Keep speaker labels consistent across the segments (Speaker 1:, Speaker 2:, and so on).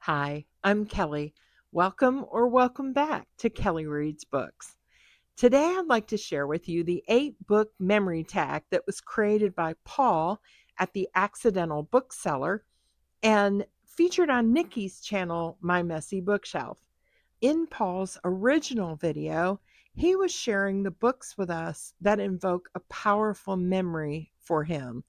Speaker 1: Hi, I'm Kelly. Welcome back to Kelly Reads Books. Today I'd like to share with you the 8-book memory tag that was created by Paul at the Accidental Bookseller and featured on Nicki's channel, My Messy Bookshelf. In Paul's original video, he was sharing the books with us that invoke a powerful memory for him.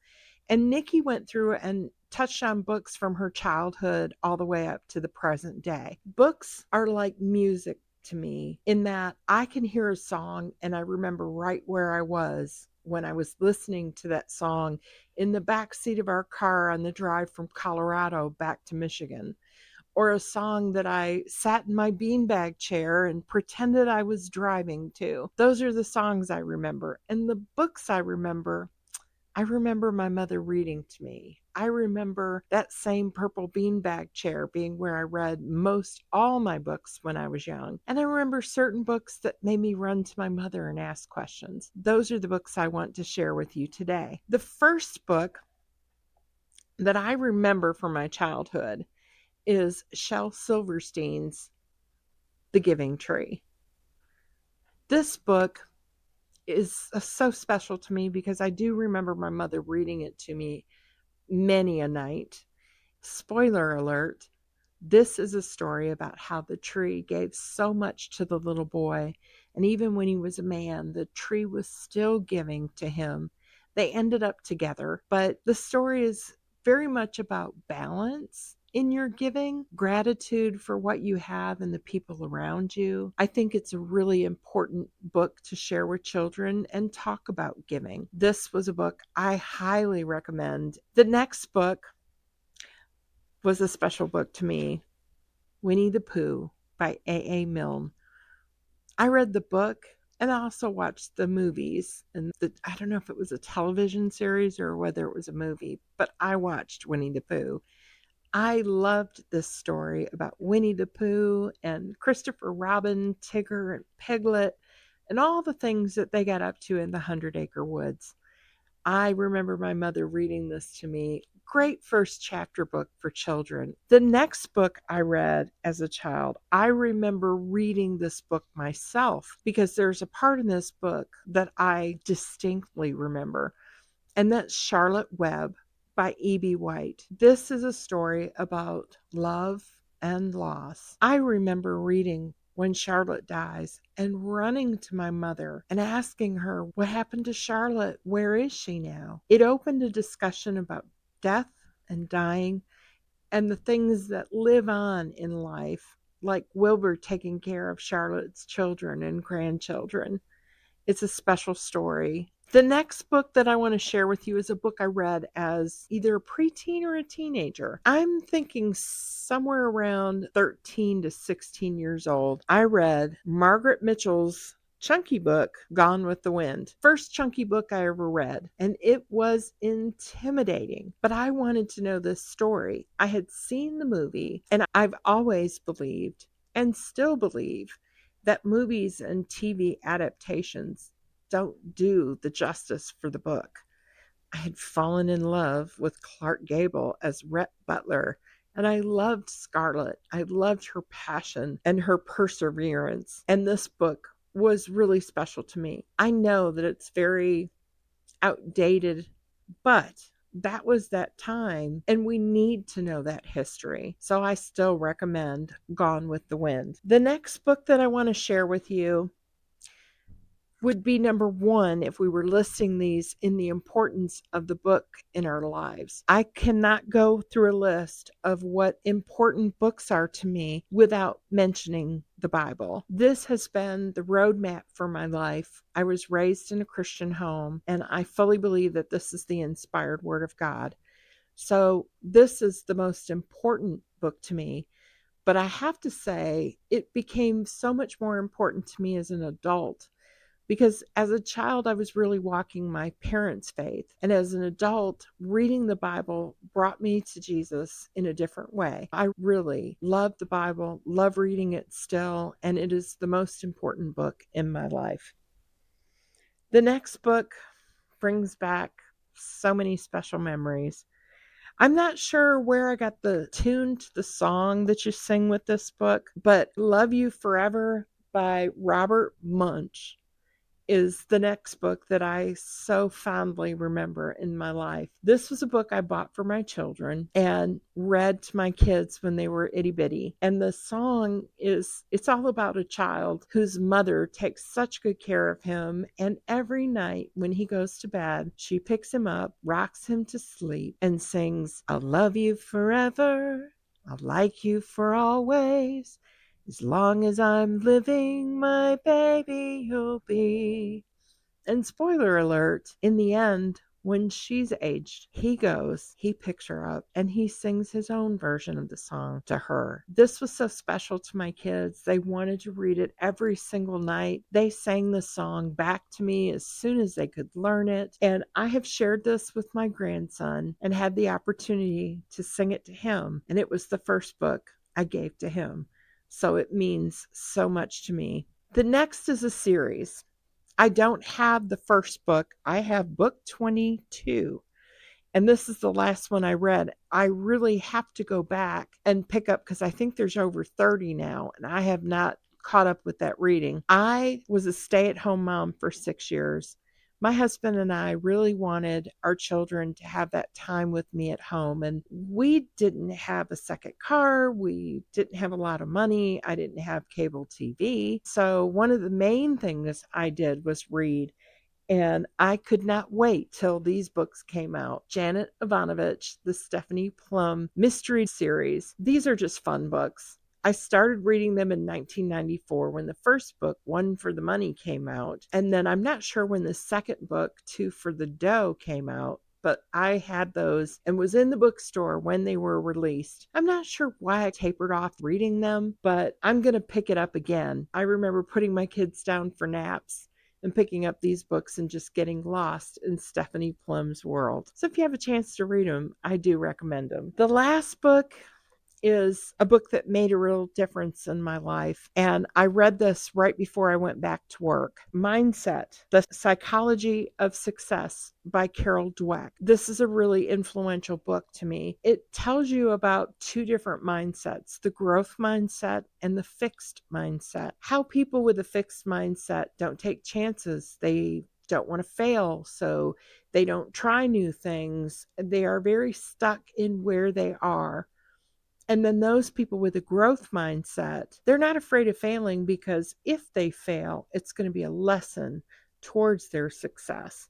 Speaker 1: And Nicki went through and touched on books from her childhood all the way up to the present day. Books are like music to me in that I can hear a song and I remember right where I was when I was listening to that song in the back seat of our car on the drive from Colorado back to Michigan, or a song that I sat in my beanbag chair and pretended I was driving to. Those are the songs I remember. And the books I remember my mother reading to me. I remember that same purple beanbag chair being where I read most all my books when I was young. And I remember certain books that made me run to my mother and ask questions. Those are the books I want to share with you today. The first book that I remember from my childhood is Shel Silverstein's The Giving Tree. This book is so special to me because I do remember my mother reading it to me many a night. Spoiler alert, this is a story about how the tree gave so much to the little boy, and even when he was a man, the tree was still giving to him. They ended up together, but the story is very much about balance in your giving, gratitude for what you have and the people around you. I think it's a really important book to share with children and talk about giving. This was a book I highly recommend. The next book was a special book to me, Winnie-the-Pooh by A. Milne. I read the book and I also watched the movies, and I don't know if it was a television series or whether it was a movie, but I watched Winnie-the-Pooh. I loved this story about Winnie the Pooh and Christopher Robin, Tigger, and Piglet, and all the things that they got up to in the 100-Acre Woods. I remember my mother reading this to me. Great first chapter book for children. The next book I read as a child, I remember reading this book myself because there's a part in this book that I distinctly remember, and that's Charlotte Webb by E.B. White. This is a story about love and loss. I remember reading when Charlotte dies and running to my mother and asking her, what happened to Charlotte? Where is she now? It opened a discussion about death and dying and the things that live on in life, like Wilbur taking care of Charlotte's children and grandchildren. It's a special story. The next book that I want to share with you is a book I read as either a preteen or a teenager. I'm thinking somewhere around 13 to 16 years old. I read Margaret Mitchell's chunky book, Gone with the Wind. First chunky book I ever read, and it was intimidating, but I wanted to know this story. I had seen the movie, and I've always believed and still believe that movies and TV adaptations don't do the justice for the book. I had fallen in love with Clark Gable as Rhett Butler, and I loved Scarlett. I loved her passion and her perseverance, and this book was really special to me. I know that it's very outdated, but that was that time, and we need to know that history. So I still recommend Gone with the Wind. The next book that I want to share with you would be number one if we were listing these in the importance of the book in our lives. I cannot go through a list of what important books are to me without mentioning the Bible. This has been the roadmap for my life. I was raised in a Christian home, and I fully believe that this is the inspired Word of God. So this is the most important book to me. But I have to say, it became so much more important to me as an adult, because as a child, I was really walking my parents' faith. And as an adult, reading the Bible brought me to Jesus in a different way. I really love the Bible, love reading it still, and it is the most important book in my life. The next book brings back so many special memories. I'm not sure where I got the tune to the song that you sing with this book, but Love You Forever by Robert Munsch is the next book that I so fondly remember in my life. This was a book I bought for my children and read to my kids when they were itty bitty. And the song it's all about a child whose mother takes such good care of him. And every night when he goes to bed, she picks him up, rocks him to sleep, and sings, I'll love you forever. I'll like you for always. As long as I'm living, my baby you'll be. And spoiler alert, in the end, when she's aged, he picks her up, and he sings his own version of the song to her. This was so special to my kids. They wanted to read it every single night. They sang the song back to me as soon as they could learn it. And I have shared this with my grandson and had the opportunity to sing it to him. And it was the first book I gave to him. So it means so much to me. The next is a series. I don't have the first book. I have book 22. And this is the last one I read. I really have to go back and pick up because I think there's over 30 now, and I have not caught up with that reading. I was a stay at home mom for 6 years. My husband and I really wanted our children to have that time with me at home, and we didn't have a second car. We didn't have a lot of money. I didn't have cable TV. So, one of the main things I did was read. And I could not wait till these books came out. Janet Evanovich, the Stephanie Plum mystery series. These are just fun books. I started reading them in 1994 when the first book, One for the Money, came out. And then I'm not sure when the second book, Two for the Dough, came out. But I had those and was in the bookstore when they were released. I'm not sure why I tapered off reading them, but I'm going to pick it up again. I remember putting my kids down for naps and picking up these books and just getting lost in Stephanie Plum's world. So if you have a chance to read them, I do recommend them. The last book is a book that made a real difference in my life. And I read this right before I went back to work. Mindset, The Psychology of Success by Carol Dweck. This is a really influential book to me. It tells you about two different mindsets, the growth mindset and the fixed mindset. How people with a fixed mindset don't take chances. They don't want to fail, so they don't try new things. They are very stuck in where they are. And then those people with a growth mindset, they're not afraid of failing because if they fail, it's going to be a lesson towards their success.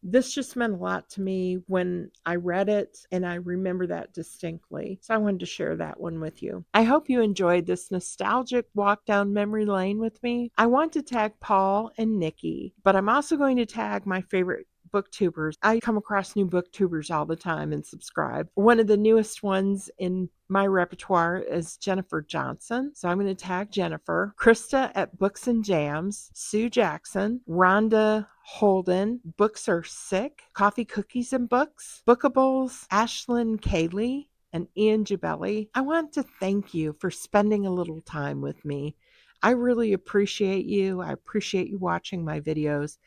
Speaker 1: This just meant a lot to me when I read it, and I remember that distinctly. So I wanted to share that one with you. I hope you enjoyed this nostalgic walk down memory lane with me. I want to tag Paul and Nicki, but I'm also going to tag my favorite booktubers. I come across new booktubers all the time and subscribe. One of the newest ones in my repertoire is Jennifer Johnson. So I'm going to tag Jennifer, Krista at Books and Jams, Sue Jackson, Rhonda Holden, Books Are Sick, Coffee, Cookies, and Books, Bookables, Ashlyn Kaylee, and Ian Jabelli. I want to thank you for spending a little time with me. I really appreciate you. I appreciate you watching my videos.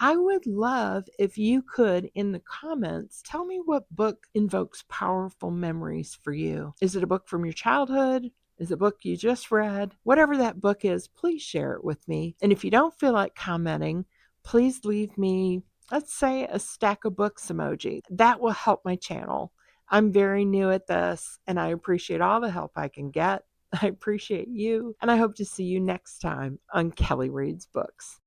Speaker 1: I would love if you could, in the comments, tell me what book invokes powerful memories for you. Is it a book from your childhood? Is it a book you just read? Whatever that book is, please share it with me. And if you don't feel like commenting, please leave me, let's say, a stack of books emoji. That will help my channel. I'm very new at this, and I appreciate all the help I can get. I appreciate you, and I hope to see you next time on Kelly Reads Books.